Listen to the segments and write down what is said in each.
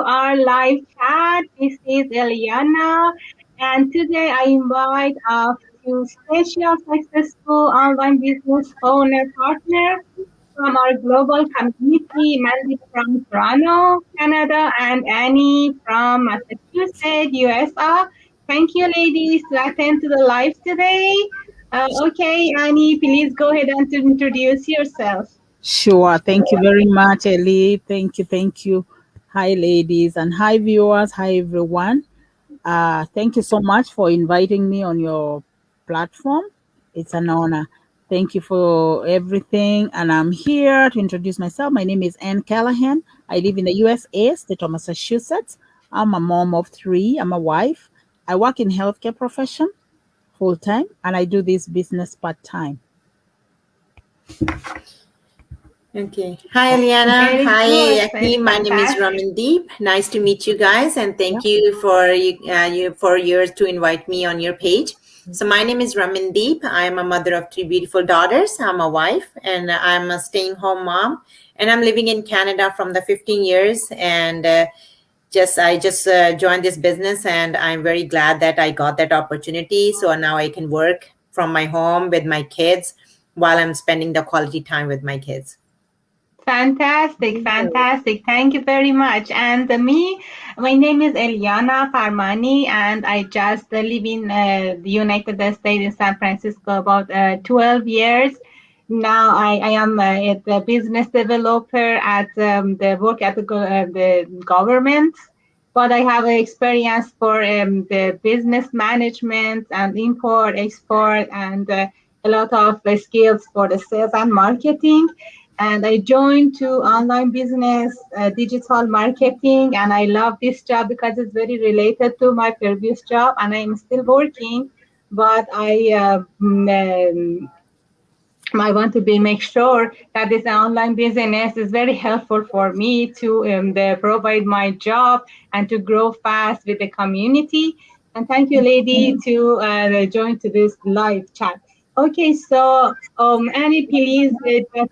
our live chat. This is Eliana, and today I invite a few special successful online business owner partners from our global community, Mandy from Toronto, Canada, and Annie from Massachusetts, USA. Thank you, ladies, to attend to the live today. Okay, Annie, please go ahead and introduce yourself. Sure. Thank you very much, Ellie. Thank you. Thank you. Hi, ladies, and hi, viewers. Hi, everyone. Thank you so much for inviting me on your platform. It's an honor. Thank you for everything. And I'm here to introduce myself. My name is Ann Callahan. I live in the USA, state of Massachusetts. I'm a mom of three. I'm a wife. I work in healthcare profession full time, and I do this business part time. Okay. Hi, Eliana. Very Hi, good. Aki. My name is Fantastic. Ramandeep. Nice to meet you guys, and thank Yeah. you for yours to invite me on your page. So my name is Ramandeep. I am a mother of three beautiful daughters. I'm a wife, and I'm a staying-home mom. And I'm living in Canada from the 15 years, and I just joined this business, and I'm very glad that I got that opportunity. So now I can work from my home with my kids while I'm spending the quality time with my kids. Fantastic, fantastic. Thank you very much. And my name is Eliana Farmani, and I just live in the United States in San Francisco about 12 years. Now I am a business developer at the work at the government, but I have experience for the business management and import, export, and a lot of skills for the sales and marketing. And I joined to online business, digital marketing, and I love this job because it's very related to my previous job, and I'm still working. But I want to make sure that this online business is very helpful for me to provide my job and to grow fast with the community. And thank you, lady, to join to this live chat. Okay, so Annie, please just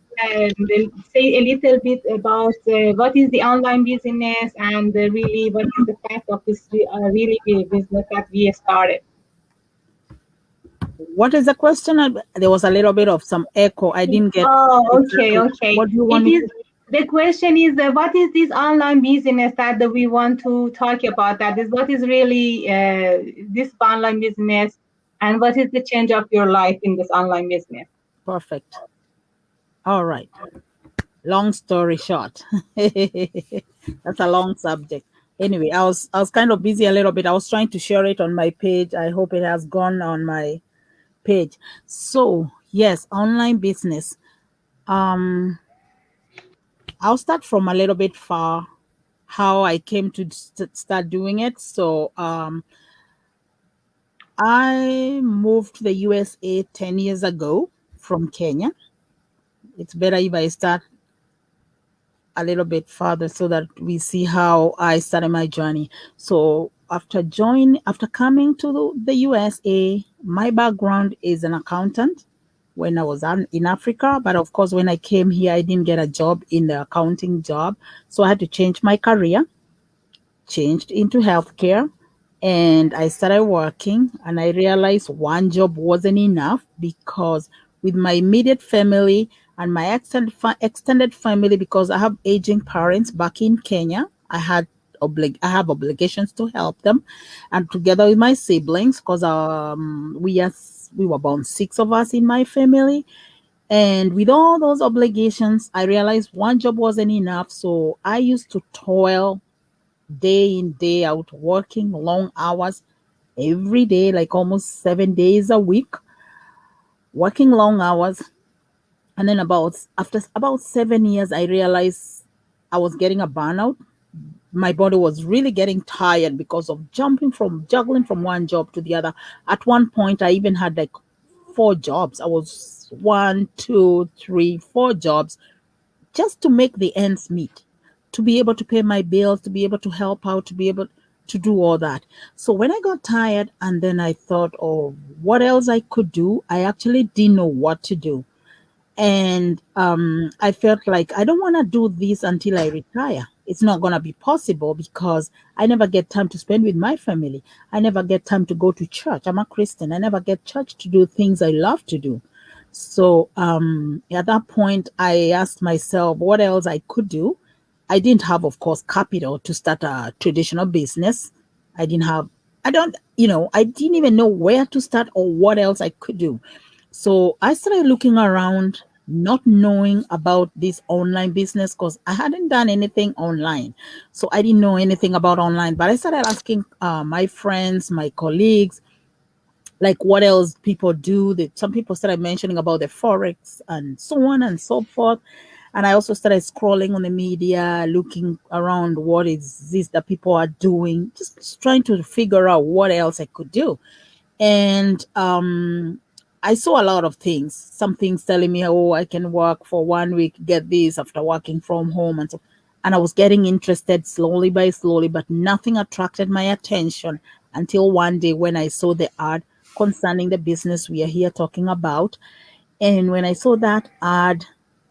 say a little bit about what is the online business and really what is the fact of this really big business that we started. What is the question? There was a little bit of some echo. I didn't get Oh, okay, exactly. okay. What do you want me to? The question is, what is this online business that we want to talk about? That is, what is really this online business, and what is the change of your life in this online business? Perfect. All right. Long story short, that's a long subject. Anyway, I was kind of busy a little bit. I was trying to share it on my page. I hope it has gone on my page. So yes, online business. Um, I'll start from a little bit far how I came to start doing it. So I moved to the USA 10 years ago from Kenya. It's better if I start a little bit further so that we see how I started my journey. So after coming to the USA, my background is an accountant when I was in Africa. But of course, when I came here, I didn't get a job in the accounting job. So I had to change my career, changed into healthcare, and I started working, and I realized one job wasn't enough because with my immediate family and my extended family, because I have aging parents back in Kenya, I have obligations to help them, and together with my siblings, because we were about six of us in my family. And with all those obligations, I realized one job wasn't enough. So I used to toil day in, day out, working long hours every day, like almost 7 days a week, working long hours. And then after about 7 years, I realized I was getting a burnout. My body was really getting tired because of juggling from one job to the other. At one point, I even had like four jobs. I was one, two, three, four jobs just to make the ends meet, to be able to pay my bills, to be able to help out, to be able to do all that. So when I got tired and then I thought of what else I could do, I actually didn't know what to do. And I felt like I don't want to do this until I retire. it's not going to be possible because I never get time to spend with my family. I never get time to go to church. I'm a Christian. I never get church to do things I love to do. So at that point, I asked myself what else I could do. I didn't have, of course, capital to start a traditional business. I didn't have, I don't, I didn't even know where to start or what else I could do. So I started looking around, not knowing about this online business because I hadn't done anything online. So I didn't know anything about online. But I started asking my friends, my colleagues, like what else people do. That some people started mentioning about the forex and so on and so forth. And I also started scrolling on the media, looking around what is this that people are doing, just trying to figure out what else I could do. And I saw a lot of things. Some things telling me, oh, I can work for 1 week, get this after working from home, and so. And I was getting interested slowly by slowly, but nothing attracted my attention until one day when I saw the ad concerning the business we are here talking about. And when I saw that ad,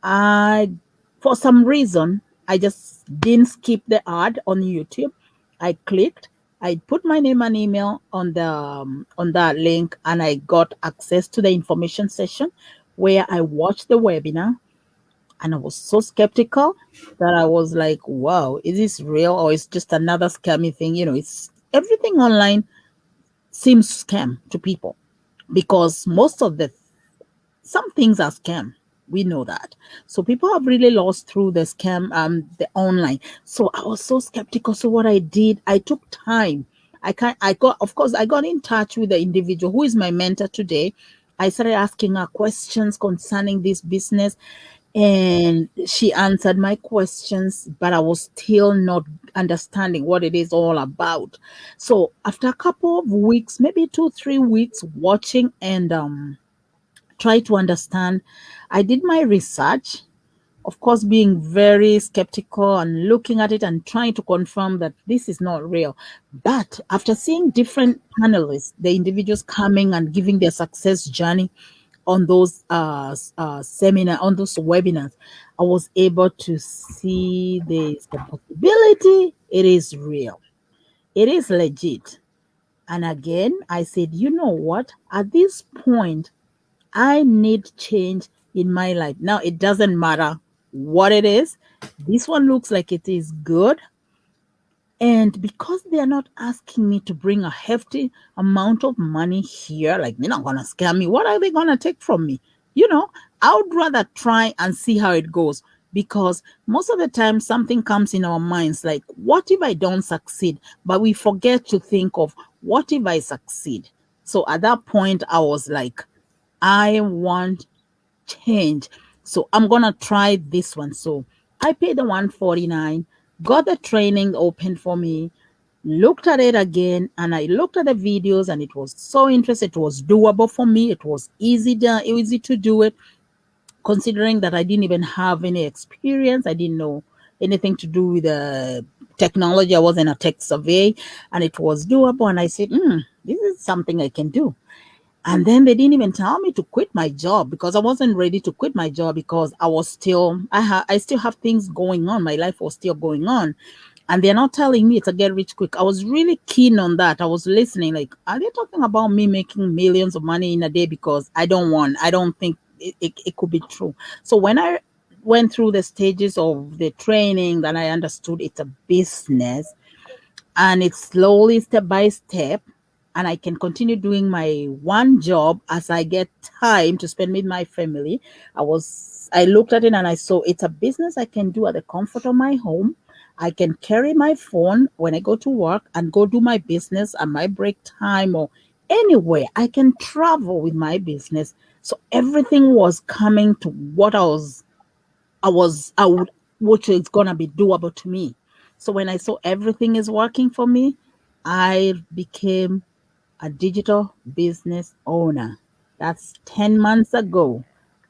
I, for some reason, I just didn't skip the ad on YouTube. I clicked. I put my name and email on that link, and I got access to the information session where I watched the webinar. And I was so skeptical that I was like, "Wow, is this real or is just another scammy thing?" It's everything online seems scam to people because most of the some things are scam. We know that. So people have really lost through the scam, the online. So I was so skeptical. So what I did, I took time. Of course, I got in touch with the individual who is my mentor today. I started asking her questions concerning this business, and she answered my questions, but I was still not understanding what it is all about. So after a couple of weeks, maybe 2, 3 weeks watching and try to understand. I did my research, of course, being very skeptical and looking at it and trying to confirm that this is not real. But after seeing different panelists, the individuals coming and giving their success journey on those seminar, on those webinars, I was able to see there's a possibility. It is real. It is legit. And again, I said, you know what? At this point, I need change in my life. Now, it doesn't matter what it is. This one looks like it is good. And because they are not asking me to bring a hefty amount of money here, like they're not going to scam me, what are they going to take from me? You know, I would rather try and see how it goes because most of the time something comes in our minds like, what if I don't succeed? But we forget to think of what if I succeed? So at that point, I was like, I want change. So I'm gonna try this one. So I paid the 149, got the training open for me, looked at it again, and I looked at the videos, and it was so interesting. It was doable for me. It was easy to do it, considering that I didn't even have any experience. I didn't know anything to do with technology. I wasn't a tech survey, and it was doable. And I said, this is something I can do. And then they didn't even tell me to quit my job because I wasn't ready to quit my job because I still have things going on. My life was still going on. And they're not telling me to get rich quick. I was really keen on that. I was listening, like, are they talking about me making millions of money in a day? Because I don't think it could be true. So when I went through the stages of the training, then I understood it's a business and it's slowly step by step, and I can continue doing my one job as I get time to spend with my family. I looked at it and I saw it's a business I can do at the comfort of my home. I can carry my phone when I go to work and go do my business at my break time or anywhere. I can travel with my business. So everything was coming to what I would, which is gonna be doable to me. So when I saw everything is working for me, I became a digital business owner. That's 10 months ago.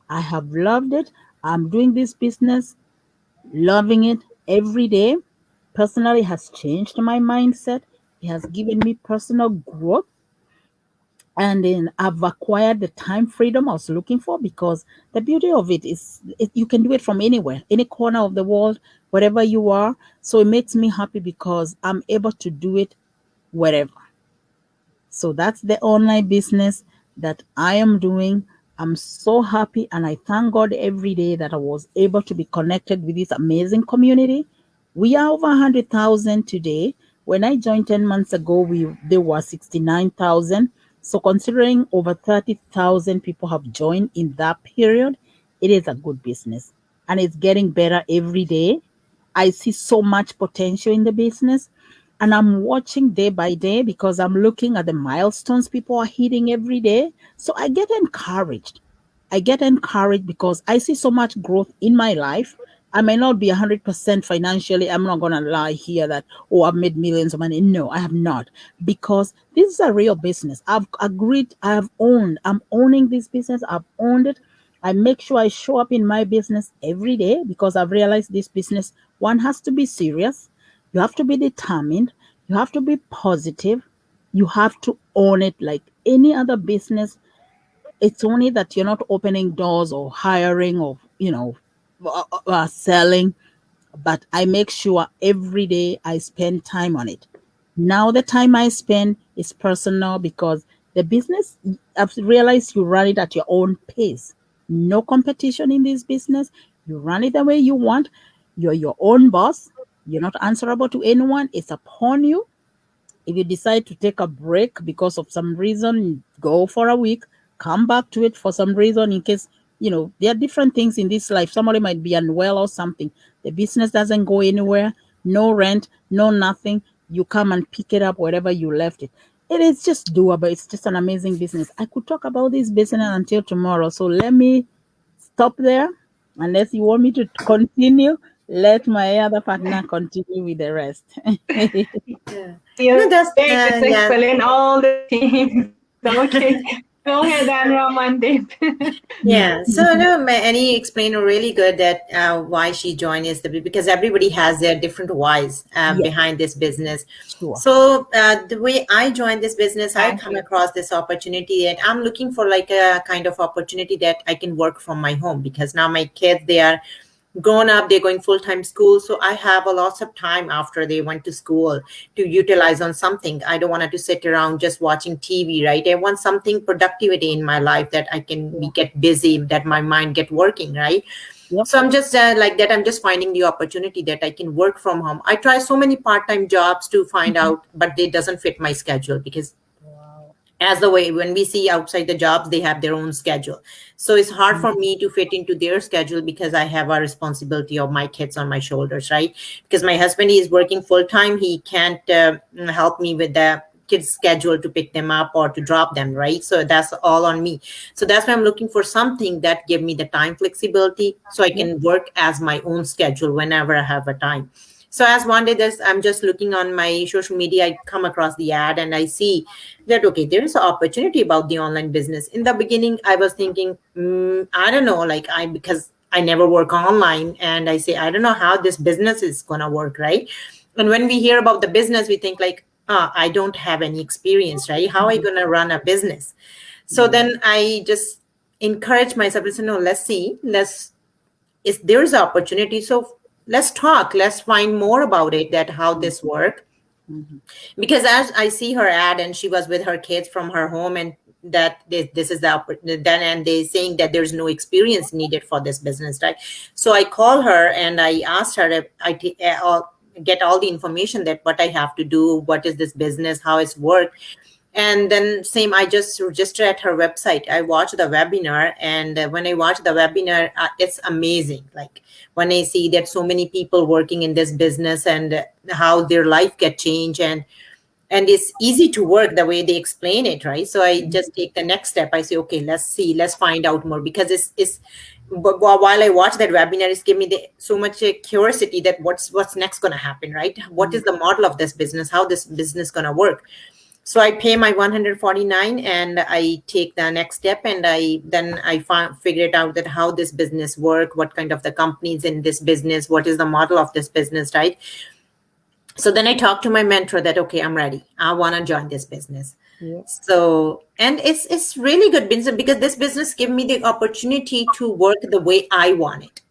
I have loved it. I'm doing this business, loving it every day. Personally, it has changed my mindset. It has given me personal growth, and then I've acquired the time freedom I was looking for because the beauty of it is you can do it from anywhere, any corner of the world, wherever you are. So it makes me happy because I'm able to do it wherever. So that's the online business that I am doing. I'm so happy and I thank God every day that I was able to be connected with this amazing community. We are over 100,000 today. When I joined 10 months ago, there were 69,000. So considering over 30,000 people have joined in that period, it is a good business and it's getting better every day. I see so much potential in the business and I'm watching day by day because I'm looking at the milestones people are hitting every day. So I get encouraged. I get encouraged because I see so much growth in my life. I may not be 100% financially. I'm not going to lie here that, oh, I've made millions of money. No, I have not. Because this is a real business. I've agreed, I'm owning this business. I've owned it. I make sure I show up in my business every day because I've realized this business, one has to be serious. You have to be determined. You have to be positive. You have to own it like any other business. It's only that you're not opening doors or hiring or, selling. But I make sure every day I spend time on it. Now the time I spend is personal because the business, I've realized you run it at your own pace. No competition in this business. You run it the way you want. You're your own boss. You're not answerable to anyone. It's upon you. If you decide to take a break because of some reason, go for a week, come back to it for some reason in case, there are different things in this life. Somebody might be unwell or something. The business doesn't go anywhere, no rent, no nothing. You come and pick it up wherever you left it. It is just doable. It's just an amazing business. I could talk about this business until tomorrow. So let me stop there. Unless you want me to continue, let my other partner continue with the rest. Yeah. Your No, that's day is yeah. excellent all the teams. Okay, go ahead, and Ramandeep. Yeah, so no, Annie explained really good that why she joined is because everybody has their different whys Yeah, behind this business. sure. So the way I joined this business, I Thank come you. across this opportunity, and I'm looking for like a kind of opportunity that I can work from my home because now my kids they are grown up, they're going full-time school, so I have a lots of time after they went to school to utilize on something. I don't want to sit around just watching TV, right? I want something productivity in my life that I can be Yeah. get busy, that my mind get working, right? Yep. So I'm just like that, I'm just finding the opportunity that I can work from home. I try so many part-time jobs to find Mhm. out, but they doesn't fit my schedule because Wow. as the way when we see outside the jobs they have their own schedule, so it's hard for Mhm. me to fit into their schedule because I have a responsibility of my kids on my shoulders, right? Because my husband is working full time, he can't help me with the kids schedule to pick them up or to drop them, right? So that's all on me. So that's why I'm looking for something that give me the time flexibility so I Yep. can work as my own schedule whenever I have a time. So as one day this I'm just looking on my social media, I come across the ad and I see that okay, there's an opportunity about the online business. In the beginning I was thinking, I don't know, like I because I never work online and I say I don't know how this business is gonna work, right? And when we hear about the business we think like, I don't have any experience, right? How are you Mhm. gonna run a business? So Yeah. then I just encourage myself to say no, let's see, let's is there's an opportunity, so let's talk, let's find more about it, that how Mhm. this work. Mhm. Because as I see her ad and she was with her kids from her home, and that this is the then and they saying that there's no experience needed for this business, right? So I call her and I asked her if get all the information that what I have to do, what is this business, how it's work. And then same I just register at her website, I watch the webinar, and when I watch the webinar, it's amazing, like when I see that so many people working in this business and how their life get changed, and it's easy to work the way they explain it, right? So I just take the next step, I say okay, let's see, let's find out more, because it's but while I watch that webinar, it's give me so much curiosity that what's next going to happen, right? What is Mhm. the model of this business, how this business going to work? So I pay my 149 and I take the next step, and I figure it out that how this business work, what kind of the companies in this business, what is the model of this business, right? So then I talk to my mentor that okay, I'm ready, I want to join this business. Yeah. So and it's really good business because this business give me the opportunity to work the way I want it.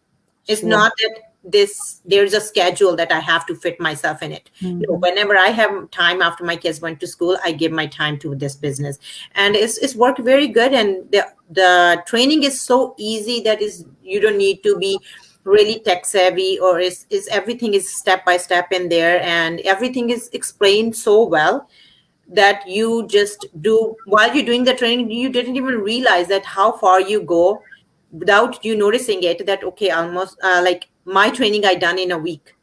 It's Sure. not that there's a schedule that I have to fit myself in it. No, whenever I have time after my kids went to school, I give my time to this business, and it's worked very good. And the training is so easy that is you don't need to be really tech savvy, or is everything is step by step in there, and everything is explained so well that you just do while you're doing the training. You didn't even realize that how far you go without you noticing it, that okay, almost like my training I done in a week,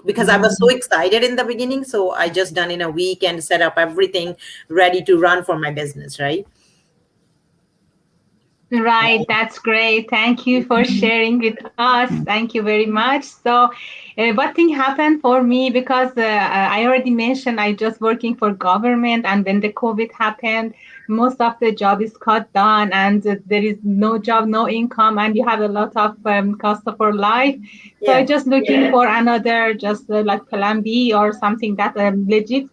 because I was so excited in the beginning, so I just done in a week and set up everything ready to run for my business, right? Right, that's great. Thank you for sharing with us. Thank you very much. So, what thing happened for me, because I already mentioned I just working for government, and when the COVID happened, most of the job is cut down, and there is no job, no income, and you have a lot of cost for life. So I Yeah. just looking for another, just like plan B or something that legit.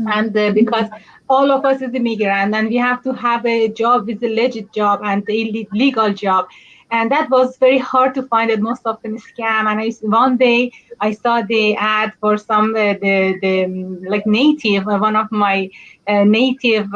And because all of us is immigrant, and we have to have a job with a legit job and a legal job, and that was very hard to find, it most of them scam. And one day I saw the ad for some like native, one of my native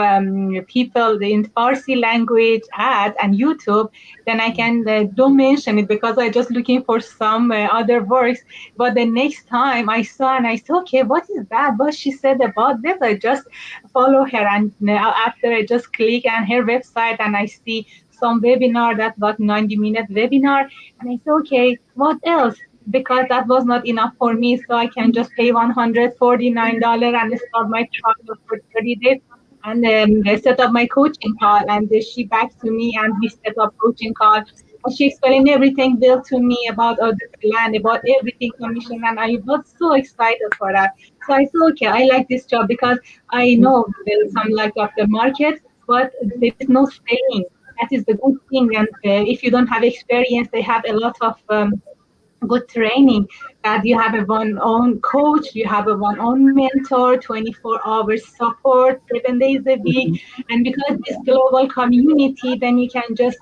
people in Farsi language ad and YouTube. Then I can don't mention it because I just looking for some other works. But the next time I saw, and I said, okay, what is that? What she said about this? I just follow her, and after I just click on her website, and I see some webinar that was 90-minute webinar, and I said, okay, what else? Because that was not enough for me, so I can just pay $149 and start my trial for 30 days. And I set up my coaching call, and she back to me, and we set up coaching call. And she explained everything built to me about the plan, about everything commission, and I was so excited for that. So I said, okay, I like this job because I know there's some lack of the market, but there is no staying. That is the good thing. And if you don't have experience, they have a lot of good training, that you have a one own coach, you have a one own mentor, 24 hours support, 7 days a week. And because this global community, then you can just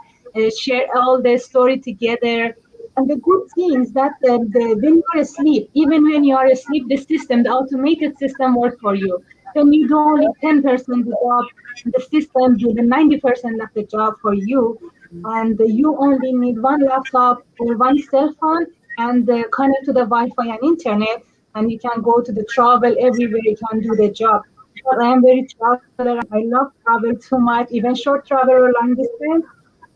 share all the story together. And the good thing is that when you're asleep, even when you are asleep, the system, the automated system works for you. Then you do only 10% the job, the system do the 90% of the job for you. And you only need one laptop or one cell phone, and connect to the Wi-Fi and internet, and you can go to the travel everywhere. You can do the job. But I am very traveler, and I love travel too much, even short travel or long distance.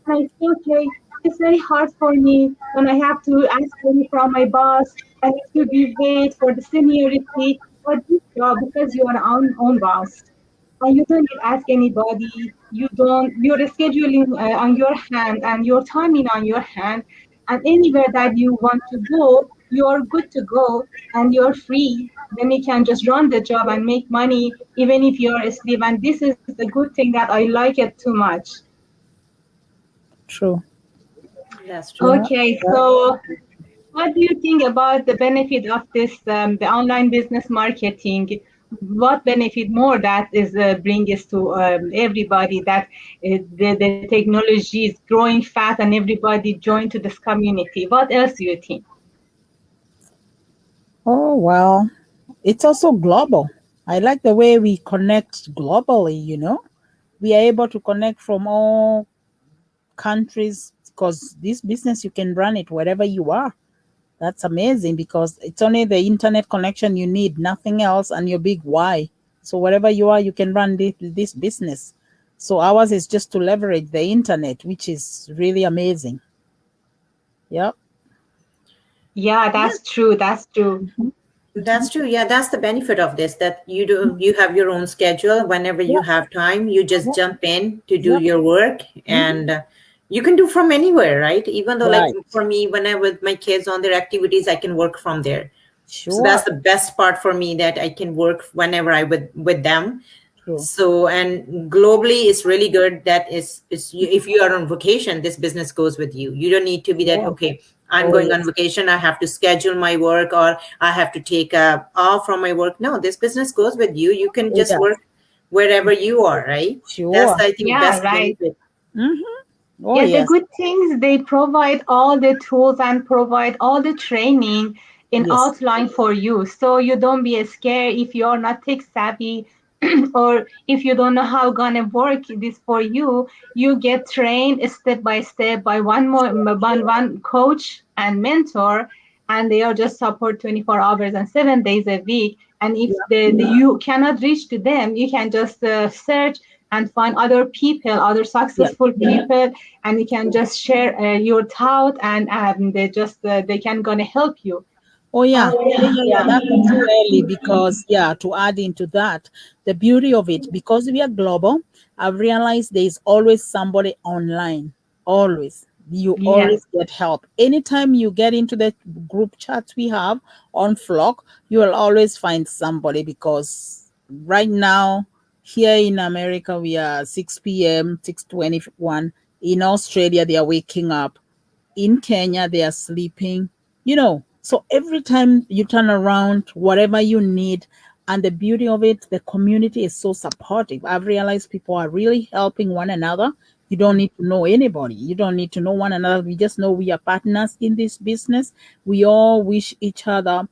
And I say, okay, it's very hard for me when I have to ask money from my boss. I have to be wait for the seniority. But this job, because you are own boss, and you don't need to ask anybody. You don't. Your scheduling on your hand, and your timing on your hand, and anywhere that you want to go, you are good to go, and you're free. Then you can just run the job and make money even if you're asleep. And this is the good thing that I like it too much. True. That's true. Yeah. Okay, so what do you think about the benefit of this, the online business marketing? What benefit more that is brings to everybody, that the technology is growing fast and everybody join to this community? What else do you think? Oh, well, it's also global. I like the way we connect globally, you know. We are able to connect from all countries because this business, you can run it wherever you are. That's amazing because it's only the internet connection you need, nothing else, and your big why. So wherever you are, you can run this business. So ours is just to leverage the internet, which is really amazing. Yep. Yeah, Yeah, that's true. That's true. that's true. Yeah, that's the benefit of this, that you have your own schedule. Whenever you Yep. have time, you just Yep. jump in to do Yep. your work, and you can do from anywhere, right? Even though, like Right. for me, when I with my kids on their activities, I can work from there. So that's Sure. the best part for me, that I can work whenever I with them. True. So, and globally it's really good that if you are on vacation, this business goes with you. You don't need to be that, Yeah. okay, I'm Oh, going on yes. vacation, I have to schedule my work, or I have to take a off from my work. No, this business goes with you. You can It just does. work wherever you are, right? That's, Sure. I think, Yeah, best right. benefit. Mm-hmm. Oh, Yeah, the yes. good things, they provide all the tools and provide all the training in Yes. outline for you. So you don't be scared if you're not tech savvy or if you don't know how gonna work this for you. You get trained step by step by one coach and mentor, and they are just support 24 hours and 7 days a week. And if you cannot reach to them, you can just search and find other people, other Yeah. successful people, and you can just share your thought, and they can gonna help you. Oh, yeah. Yeah, yeah, yeah. Yeah. That's too early because, yeah, to add into that, the beauty of it, because we are global, I've realized there is always somebody online. Always. You Yes. always get help. Anytime you get into the group chats we have on Flock, you will always find somebody because right now, here in America, we are 6 p.m., 6:21. In Australia, they are waking up. In Kenya, they are sleeping, So every time you turn around, whatever you need, and the beauty of it, the community is so supportive. I've realized people are really helping one another. You don't need to know anybody. You don't need to know one another. We just know we are partners in this business. We all wish each other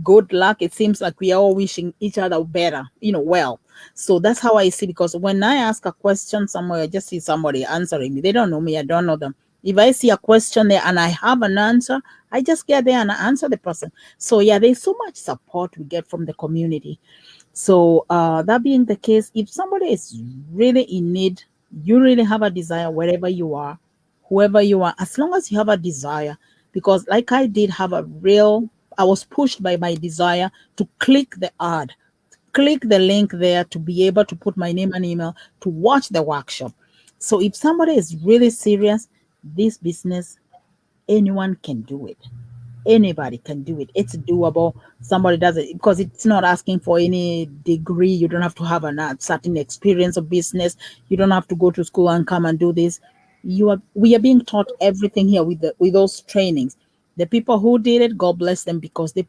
good luck. It seems like we are all wishing each other better, well. So that's how I see, because when I ask a question somewhere, I just see somebody answering me. They don't know me, I don't know them. If I see a question there and I have an answer, I just get there and I answer the person. So yeah, there's so much support we get from the community. So that being the case, if somebody is really in need, you really have a desire wherever you are, whoever you are, as long as you have a desire, because like I did have I was pushed by my desire to click the ad, click the link there to be able to put my name and email to watch the workshop. So if somebody is really serious, this business, anyone can do it. Anybody can do it. It's doable. Somebody does it because it's not asking for any degree. You don't have to have a certain experience of business. You don't have to go to school and come and do this. We are being taught everything here with those trainings. The people who did it, God bless them, because they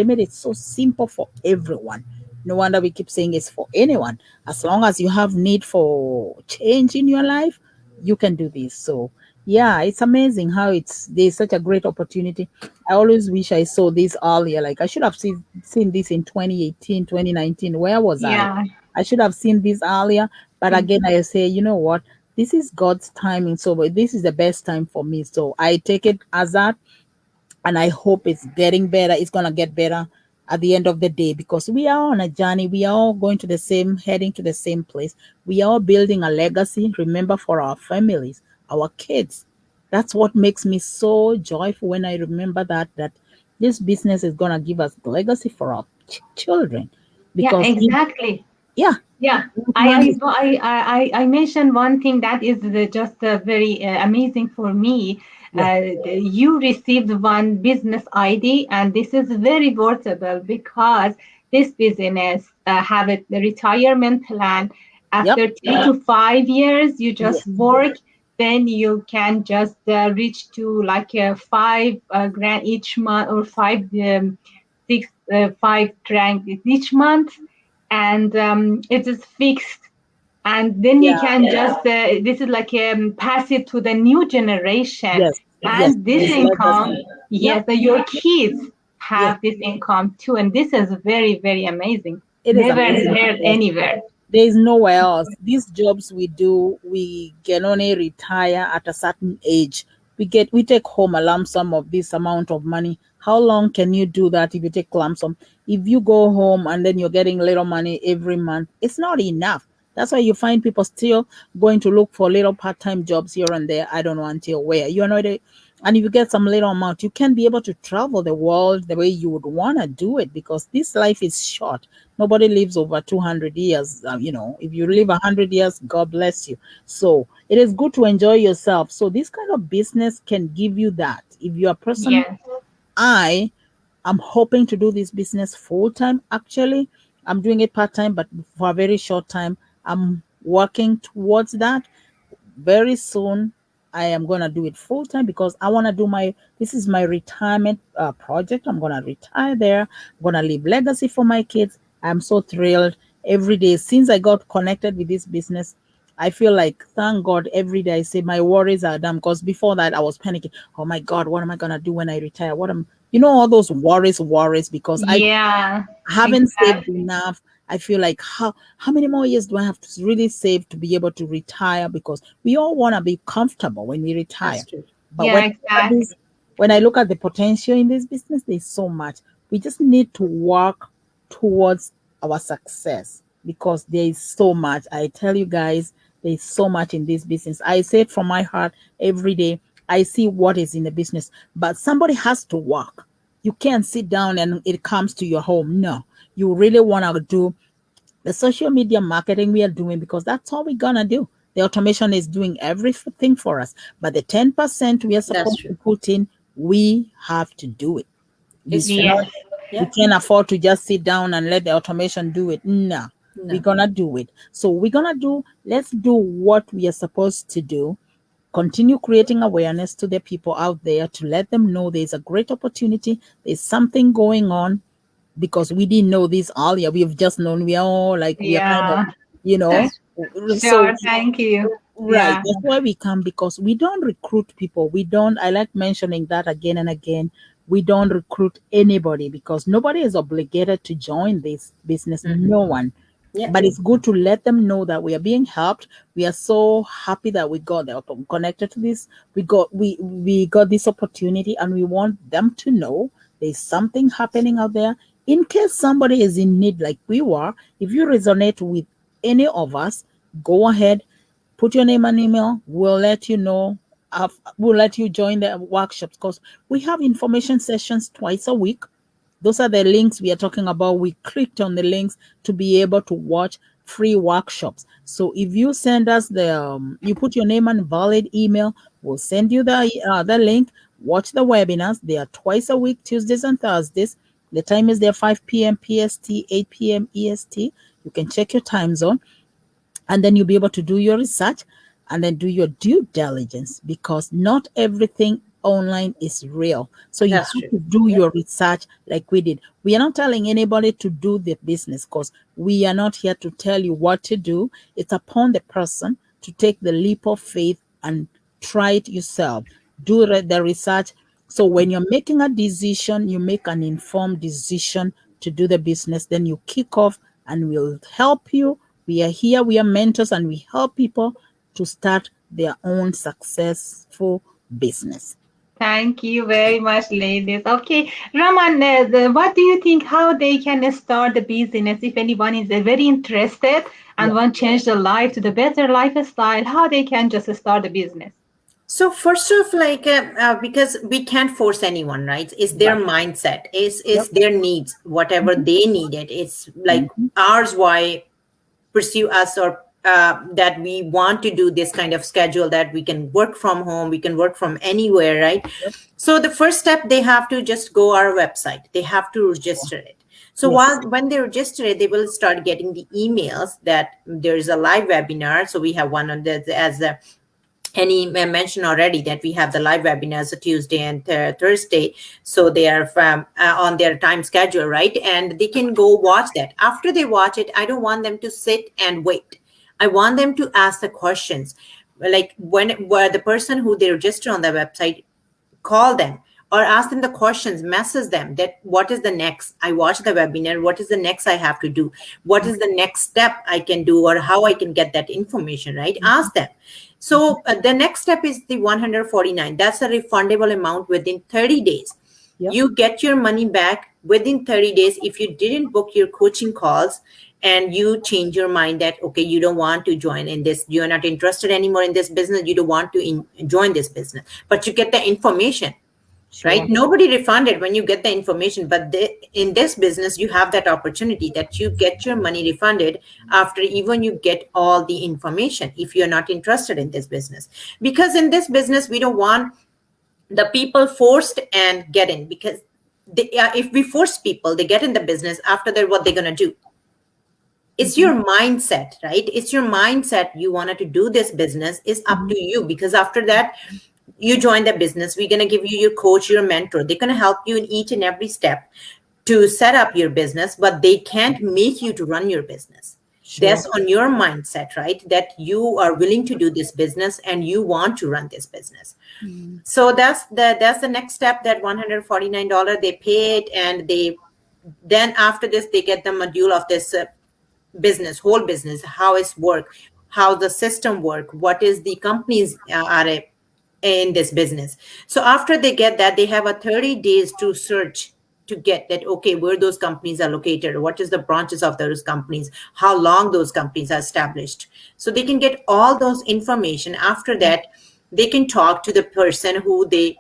made it so simple for everyone. No wonder we keep saying it's for anyone. As long as you have need for change in your life, you can do this. So yeah, it's amazing how there's such a great opportunity. I always wish I saw this earlier. Like I should have seen this in 2018, 2019. Where was I? Yeah. I should have seen this earlier. But again, I say, you know what? This is God's timing. So but this is the best time for me. So I take it as that, and I hope it's getting better. It's gonna get better at the end of the day, because we are on a journey. We are all heading to the same place. We are all building a legacy. Remember, for our families, our kids. That's what makes me so joyful when I remember that this business is gonna give us legacy for our children, Yeah, because exactly. yeah, Yeah, that one is I mentioned one thing that is just very amazing for me. yeah, You received one business ID, and this is very worthwhile because this business have a retirement plan. yep, After 3 to 5 years, you yeah, just work, then you can just reach to like 5 grand each month, or six 5 grand each month, and it is fixed, and then you yeah, can just this is like pass it to the new generation, yes, yes. and this It's income, legacy. Yep, yes, your kids yes. have this income too, and this is very, very amazing. It is Never amazing heard because anywhere. there is nowhere else. These jobs we do, we can only retire at a certain age. We take home a lump sum of this amount of money. How long can you do that if you take lump sum? If you go home and then you're getting little money every month, it's not enough. That's why you find people still going to look for little part-time jobs here and there. I don't know until where. You know, and if you get some little amount, you can be able to travel the world the way you would want to do it, because this life is short. Nobody lives over 200 years. If you live 100 years, God bless you. So it is good to enjoy yourself. So this kind of business can give you that. If you're a person, Yes. I am hoping to do this business full time. Actually, I'm doing it part time, but for a very short time. I'm working towards that. Very soon I am going to do it full time, because I want to do this is my retirement project. I'm going to retire there. I'm going to leave legacy for my kids. I'm so thrilled every day since I got connected with this business. I feel like, thank God, every day I say my worries are done. Because before that, I was panicking. Oh my God, what am I gonna do when I retire? All those worries, because I Yeah, haven't saved exactly. enough. I feel like, how many more years do I have to really save to be able to retire? Because we all want to be comfortable when we retire. That's true. But Yeah, exactly. when I look at the potential in this business, there's so much. We just need to work towards our success, because there is so much. I tell you guys, there's so much in this business. I say it from my heart every day. I see what is in the business, but somebody has to work. You can't sit down and it comes to your home. No, you really want to do the social media marketing we are doing, because that's all we're gonna do. The automation is doing everything for us, but the 10% we are That's supposed to true. put in, we have to do it. We It's true. cannot, Yes. we Yeah. can't afford to just sit down and let the automation do it. No, we're No. gonna do it. So let's do what we are supposed to do. Continue creating awareness to the people out there, to let them know there's a great opportunity, there's something going on, because we didn't know this earlier. We've just known, we are all like, we are kind of, Yeah. you know. That's So, Sure. Thank you. right, Yeah. that's why we come, because we don't recruit people. We don't, I like mentioning that again and again. We don't recruit anybody, because nobody is obligated to join this business. true. No one. Yeah. But it's good to let them know that we are being helped. We are so happy that we got connected to this. We got this opportunity, and we want them to know there's something happening out there. In case somebody is in need, like we were, if you resonate with any of us, go ahead, put your name and email. We'll let you know. We'll let you join the workshops, because we have information sessions twice a week. Those are the links we are talking about. We clicked on the links to be able to watch free workshops. So if you send us you put your name and valid email, we'll send you the link. Watch the webinars. They are twice a week, Tuesdays and Thursdays. The time is there, 5 p.m. PST, 8 p.m. EST. You can check your time zone, and then you'll be able to do your research and then do your due diligence, because not everything online is real. So you That's have true. to do Yeah. your research like we did. We are not telling anybody to do the business, because we are not here to tell you what to do. It's upon the person to take the leap of faith and try it yourself. Do the research. So when you're making a decision, you make an informed decision to do the business, then you kick off, and we'll help you. We are here, we are mentors, and we help people to start their own successful business. Thank you very much, ladies. Okay, Raman, what do you think how they can start the business if anyone is very interested Yeah, and want to change their life to the better lifestyle, how they can just start the business? So first of like because we can't force anyone, right? It's their right. mindset, Yep. it's their needs, whatever Mhm. they needed. It's like Mhm. ours why pursue us, or that we want to do this kind of schedule, that we can work from home, we can work from anywhere, right? Yep. So the first step, they have to just go our website, they have to Sure. register it. So Yes. when they register it, they will start getting the emails that there is a live webinar. So we have one on the as a and he mentioned already that we have the live webinars a Tuesday and Thursday. So they are from, on their time schedule, right? And they can go watch that. After they watch it, I don't want them to sit and wait. I want them to ask the questions. Like where the person who they register on the website, call them or ask them the questions, message them that what is the next. I watch the webinar, what is the next I have to do, what is the next step I can do, or how I can get that information, right? Ask them. So the next step is the 149. That's a refundable amount within 30 days. Yep. You get your money back within 30 days if you didn't book your coaching calls and you change your mind that okay, you don't want to join in this, you're not interested anymore in this business, you don't want to join this business, but you get the information, right? Sure. Nobody refunded when you get the information, but in this business you have that opportunity that you get your money refunded after even you get all the information if you're not interested in this business. Because in this business we don't want the people forced and get in, because if we force people, they get in the business, after that what they're going to do? It's Mhm. your mindset, right? It's your mindset. You wanted to do this business, is up Mhm. to you, because after that you join the business, we're going to give you your coach, your mentor, they're going to help you in each and every step to set up your business, but they can't make you to run your business. Sure. That's on your mindset, right? That you are willing to do this business and you want to run this business. So that's the next step, that $149 they pay it, and they then after this they get the module of this business, whole business, how it's work, how the system work, what is the companies are in this business. So after they get that, they have a 30 days to search to get that, okay, where those companies are located, what is the branches of those companies, how long those companies are established. So they can get all those information. After that, they can talk to the person who they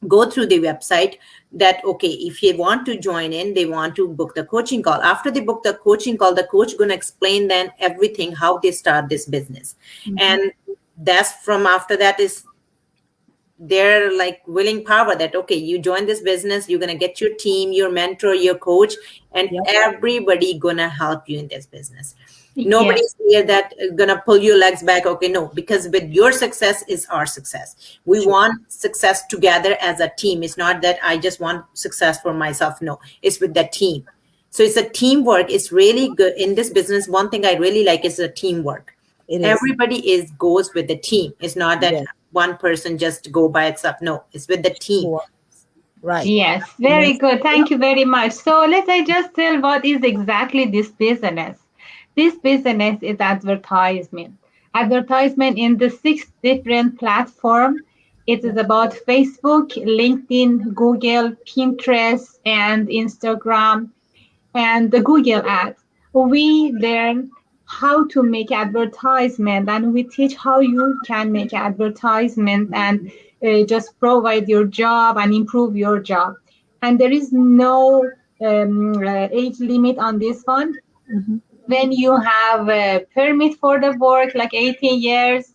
go through the website, that okay, if you want to join in, they want to book the coaching call. After they book the coaching call, the coach going to explain then everything, how they start this business. And that's from after that is their like willing power, that okay, you join this business, you're going to get your team, your mentor, your coach, and Yep. everybody gonna help you in this business. Yes. Nobody's here that gonna pull your legs back, okay, no, because with your success is our success. We Sure. want success together as a team. It's not that I just want success for myself, no, it's with the team. So it's a teamwork. It's really good in this business. One thing I really like is the teamwork. It is. Everybody is goes with the team. It's not that Yes. one person just go by itself, no, it's with the team. Sure. Right. Yes, very Yes. good. Thank you very much. So let I just tell what is exactly this business. This business is advertisement. Advertisement in the 6 different platform. It is Yep. about Facebook, LinkedIn, Google, Pinterest, and Instagram, and the Google ads. We learn how to make advertisement, and we teach how you can make advertisement and just provide your job and improve your job. And there is no age limit on this one. Mhm. When you have a permit for the work, like 18 years,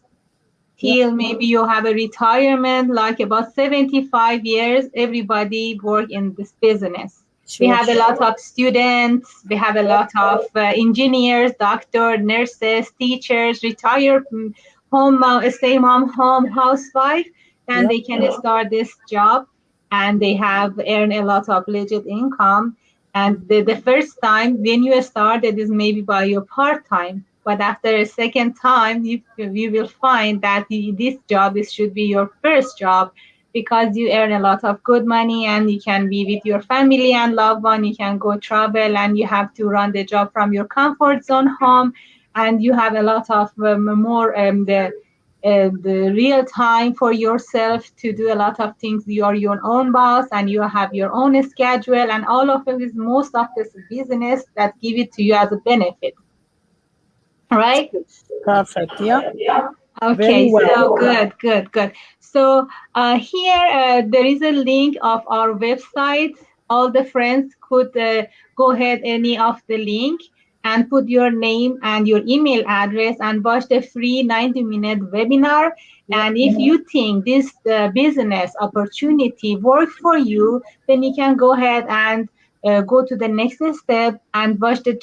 Yep. till maybe you have a retirement like about 75 years, everybody work in this business. We Sure. have a lot of students, we have a lot of engineers, doctors, nurses, teachers, retired home stay mom home housewife, and Yep. they can start this job, and they have earned a lot of legit income. And the first time when you start, it is maybe by your part time. But after a second time, you will find that this job should be your first job, because you earn a lot of good money and you can be with your family and loved one. You can go travel, and you have to run the job from your comfort zone home, and you have a lot of more the real time for yourself to do a lot of things. You are your own boss, and you have your own schedule, and all of it is most of this business that give it to you as a benefit, right? Perfect. Yep. Very Okay, well. so good, good, good. So here there is a link of our website. All the friends could go ahead any of the link and put your name and your email address and watch the free 90-minute webinar. Yep. And if you think this business opportunity work for you, then you can go ahead and go to the next step and watch the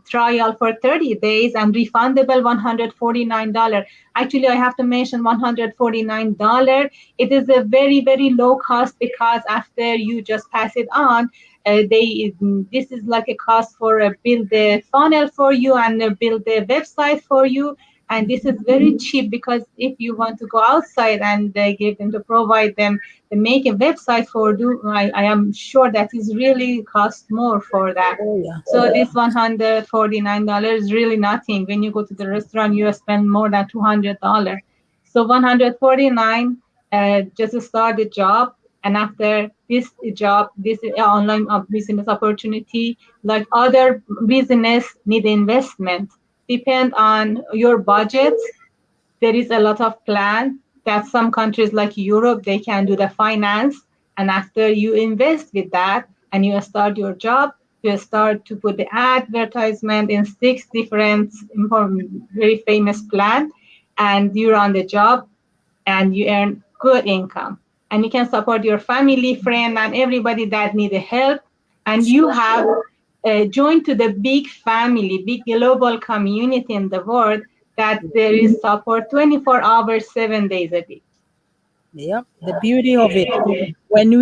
trial for 30 days and refundable $149. Actually, I have to mention $149. It is a very, very low cost, because after you just pass it on, they this is like a cost for build the funnel for you and build the website for you. And this is very cheap, because if you want to go outside and give them to provide them to make a website for do, I am sure that is really cost more for that. Oh yeah. So this $149 is really nothing. When you go to the restaurant, you spend more than $200. So 149, just start the job. And after this job, this online business opportunity, like other business, need investment. Depend on your budget. There is a lot of plan that some countries like Europe, they can do the finance. And after you invest with that and you start your job, you start to put the advertisement in 6 different very famous plan, and you run the job and you earn good income. And you can support your family, friend, and everybody that need help. And you have joined to the big family, big global community in the world, that there is support 24 hours, 7 days a week. Yep, the beauty of it. When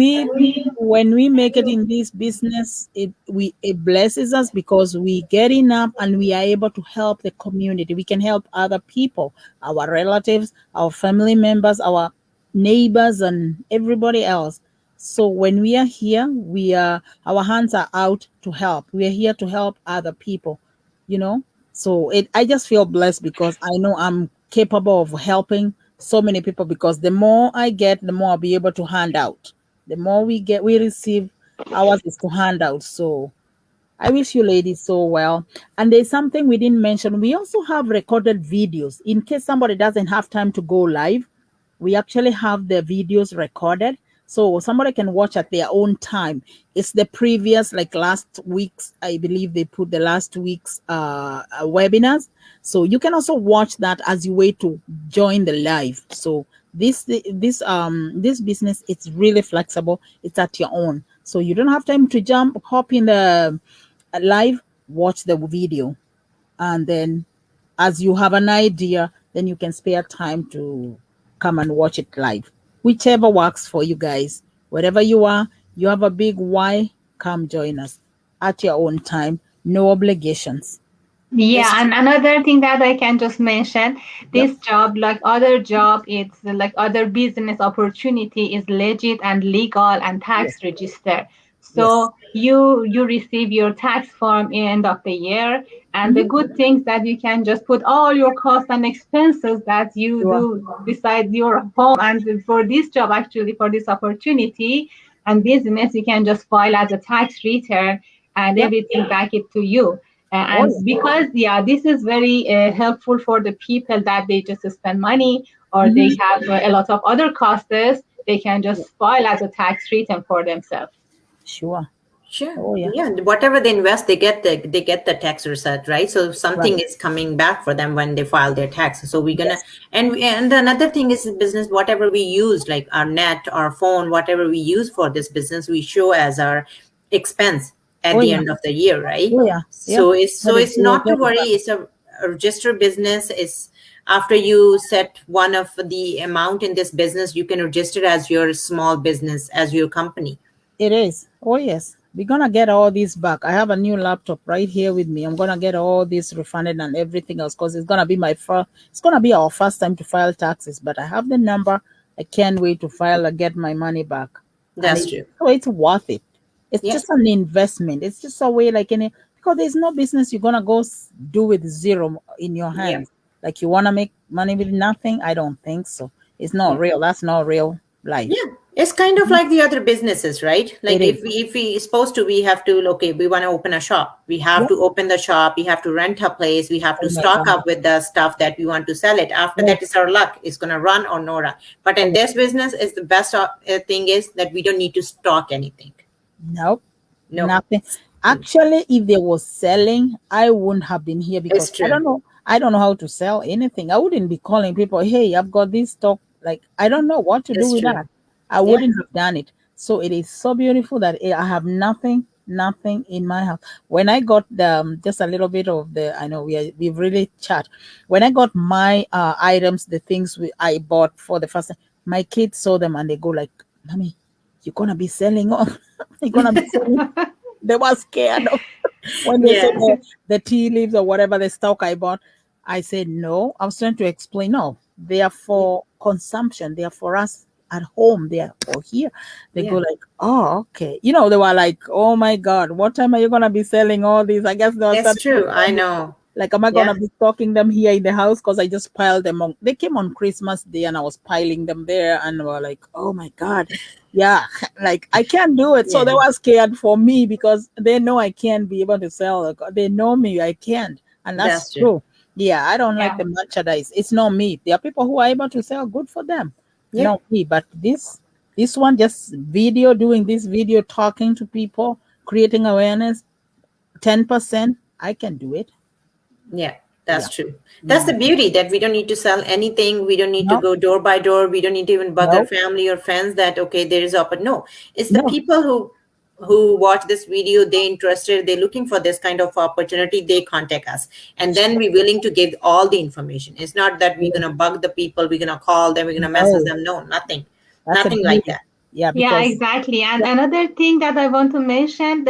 we make it in this business, it blesses us because we getting up and we are able to help the community. We can help other people, our relatives, our family members, our neighbors, and everybody else. So when we are here, we are our hands are out to help. We are here to help other people, you know. So I just feel blessed because I know I'm capable of helping so many people, because the more I get, the more I'll be able to hand out. The more we receive, ours is to hand out. So I wish you ladies so well. And there's something we didn't mention. We also have recorded videos in case somebody doesn't have time to go live. We actually have the videos recorded, so somebody can watch at their own time. It's the previous, like last week's, I believe they put the last week's webinars, so you can also watch that as you wait to join the live. So this business, it's really flexible. It's at your own, so you don't have time to hop in the live, watch the video, and then as you have an idea, then you can spare time to come and watch it live. Whichever works for you guys. Wherever you are, you have a big why, come join us at your own time. No obligations. Yeah, It's and another thing that I can just mention, Yep. this job, like other job, it's like other business opportunity is legit and legal and Yes. tax registered. Yes. So you receive your tax form in end of the year, and the Mm-hmm. good things that you can just put all your costs and expenses that you Sure. do beside your home. And for this job, actually, for this opportunity and business, you can just file as a tax return and Yep. everything back it to you. Oh And yeah. because, yeah, this is very helpful for the people that they just spend money or they Mm-hmm. have a lot of other costs, they can just file as a tax return for themselves. Sure. sure. Oh yeah. Yeah, whatever they invest, they get the tax result, right? So something Right. is coming back for them when they file their taxes. So we're gonna, Yes. and another thing is in business, whatever we use, like our net, our phone, whatever we use for this business, we show as our expense at Oh the yeah. end of the year, right? Oh yeah. Yep. So it's We will not to get it worry. back. It's a registered business. Is after you set one of the amount in this business, you can register as your small business, as your company. It is. Oh, yes. We're going to get all this back. I have a new laptop right here with me. I'm going to get all this refunded and everything else, because it's going to be it's going to be our first time to file taxes. But I have the number. I can't wait to file and get my money back. And That's true. so it's worth it. It's Yeah. just an investment. It's just a way, like any, because there's no business you're going to go do with zero in your Yeah. hands. Like you want to make money with nothing? I don't think so. It's not Yeah. real. That's not real life. Yeah, it's kind of like the other businesses, right? It Like is. if we supposed to, we have to, okay, we want to open a shop. We have Yep. to open the shop. We have to rent a place. We have to Oh my stock God. up with the stuff that we want to sell it. After that, it's Yes. our luck. It's gonna run or no run. But in Oh, this business, is the best thing is that we don't need to stock anything. nope. No, Nothing. Actually, if they was selling, I wouldn't have been here because it's true. I don't know how to sell anything. I wouldn't be calling people, hey, I've got this stock. Like, I don't know what to do It's with true. that. I Yeah, wouldn't have done it. So it is so beautiful that I have nothing in my house. When I got just a little bit of the, I know we've really chat. When I got my items, the things I bought for the first time, my kids saw them and they go like, "Mommy, you're gonna be selling all, you're gonna be selling." They were scared of when they saw yeah, the tea leaves or whatever the stock I bought. I said no. I was trying to explain. No, they are for consumption. They are for us at home. They are for here. They go yeah. like, oh, okay. They were like, oh my God, what time are you gonna be selling all these? I guess they were It's starting to true. I wonder, know. like, am I gonna Yeah, be stocking them here in the house? Because I just piled them on. They came on Christmas Day and I was piling them there, and they were like, oh my God, yeah, like I can't do it. So yeah. they were scared for me because they know I can't be able to sell. Like, they know me, I can't, and that's That's true. true. Yeah, I don't like Yeah. the merchandise. It's not me. There are people who are able to sell. Good for them, Yeah, not me. But this one, just video, doing this video, talking to people, creating awareness. 10%, I can do it. yeah. Yeah. That's true. That's Mm. the beauty, that we don't need to sell anything. We don't need to No, go door by door. We don't need to even bug our no, family or friends that, okay, there is open. No, it's the no. people who watch this video, they interested, they're looking for this kind of opportunity, they contact us, and then we're willing to give all the information. It's not that we're gonna bug the people, we're gonna call them, we're gonna message No, them. No, nothing. That's a Nothing like beauty. that. Yeah, Yeah, because exactly. And yeah, another thing that I want to mention,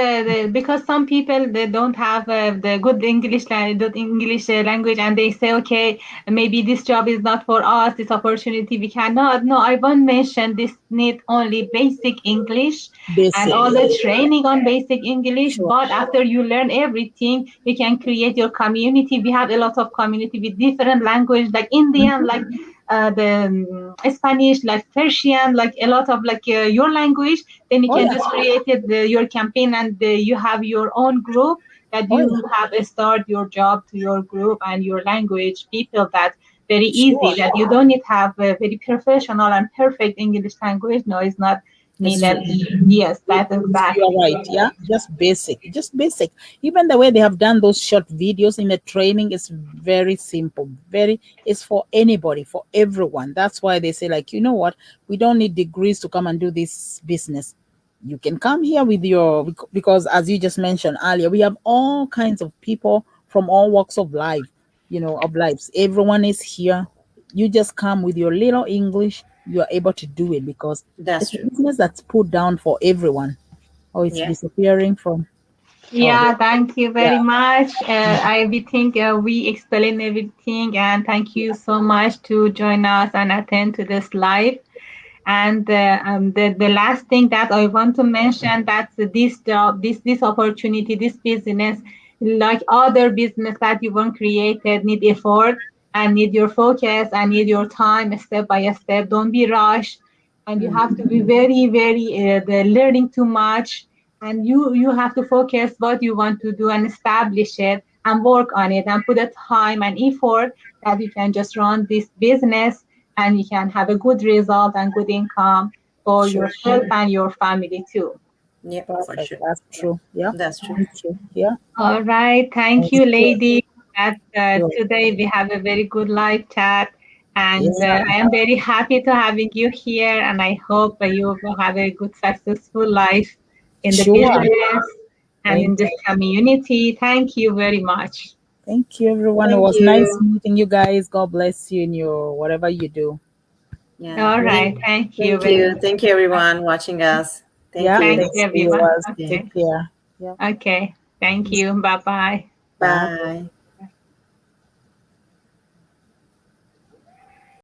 because some people they don't have the good English language, and they say, okay, maybe this job is not for us, this opportunity we cannot. No, I won't mention this. Need only basic English and basic. all the training on basic English. Sure. But after you learn everything, you can create your community. We have a lot of community with different language, like Indian, Mhm. like the Spanish, like Persian, like a lot of like your language. Then you Oh can yeah. just create it, your campaign, and you have your own group that Oh you yeah. have start your job to your group and your language people. That very easy. Sure. That you don't need to have a very professional and perfect English language. No, it's not It's needed. true. Yes, that's You are exactly right. Yeah, just basic, just basic. Even the way they have done those short videos in the training is very simple. Very, it's for anybody, for everyone. That's why they say, like, you know what? We don't need degrees to come and do this business. You can come here with your, because as you just mentioned earlier, we have all kinds of people from all walks of life, of lives. Everyone is here. You just come with your little English, you are able to do it because That's it's a true. business that's put down for everyone. Oh, it's Yeah. disappearing from. Oh, Yeah, thank you yeah. very much. I we think we explain everything, and thank you so much to join us and attend to this live. And the last thing that I want to mention, that this job, this opportunity, this business, like other business that you want created, need effort and need your focus and need your time, step by step. Don't be rushed, and you have to be very, very learning too much. And you have to focus what you want to do and establish it and work on it and put the time and effort that you can just run this business, and you can have a good result and good income for Sure. yourself and your family too. Yeah, for Perfect. sure. That's true. Yeah. That's true. Thank you. Yeah. All right. Thank Thank you, you. lady. That Sure. today we have a very good live chat. And Yeah. I am very happy to having you here. And I hope you will have a good, successful life in the Sure. business and in Thank this you. community. Thank you very much. Thank you, everyone. It Thank was nice you. meeting you guys. God bless you in your whatever you do. Yeah. All Yeah. right. Thank you Thank very you. much. Thank you, everyone watching us. Thank Yeah. Thank you. you, Thanks to you everyone. guys. Yeah. Take Okay. care. Yeah. Okay. Thank you. Bye bye. Bye. Bye.